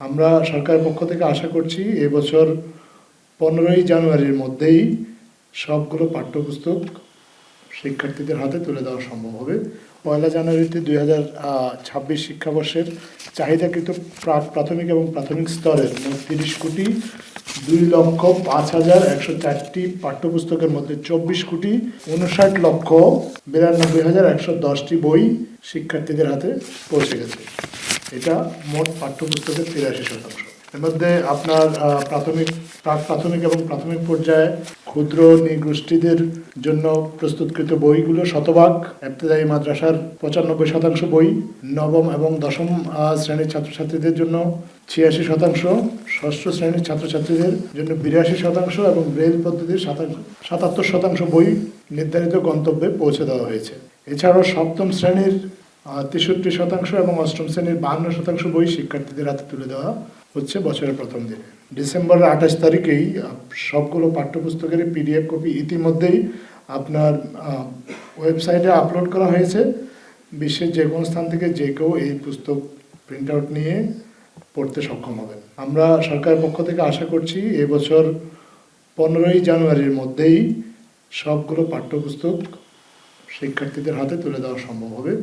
আমরা সরকারের পক্ষ থেকে আশা করছি এবছর 15ই জানুয়ারির মধ্যেই সবগুলো পাঠ্যপুস্তক শিক্ষার্থীদের হাতে তুলে দেওয়া সম্ভব হবে। 1 জানুয়ারিতে 2026 শিক্ষাবর্ষের চাহিদাকৃত প্রাথমিক এবং প্রাথমিক স্তরের মোট 30,02,05,104টি পাঠ্যপুস্তকের মধ্যে 24,59,92,110টি বই শিক্ষার্থীদের হাতে পৌঁছে গেছে। এটা মোট পাঠ্যপুস্তকের 83%। এর মধ্যে আপনার প্রাথমিক এবং প্রাথমিক পর্যায়ে ক্ষুদ্র নৃগোষ্ঠীদের জন্য প্রস্তুতকৃত বইগুলো শতভাগ, ইবতেদায়ী মাদ্রাসার 95% বই, নবম এবং দশম শ্রেণীর ছাত্রছাত্রীদের জন্য 86%, ষষ্ঠ শ্রেণীর ছাত্রছাত্রীদের জন্য 82% এবং ব্রেল পদ্ধতির 77% বই নির্ধারিত গন্তব্যে পৌঁছে দেওয়া হয়েছে। এছাড়াও সপ্তম শ্রেণীর 63% এবং অষ্টম শ্রেণীর 52% বই শিক্ষার্থীদের হাতে তুলে দেওয়া হচ্ছে বছরের প্রথম দিনে। ডিসেম্বরের 28 তারিখেই সবগুলো পাঠ্যপুস্তকের PDF কপি ইতিমধ্যেই আপনার ওয়েবসাইটে আপলোড করা হয়েছে। বিশ্বের যে কোনো স্থান থেকে যে কেউ এই পুস্তক প্রিন্ট আউট নিয়ে পড়তে সক্ষম হবেন। আমরা সরকারের পক্ষ থেকে আশা করছি এবছর 15ই জানুয়ারির মধ্যেই সবগুলো পাঠ্যপুস্তক শিক্ষার্থীদের হাতে তুলে দেওয়া সম্ভব হবে।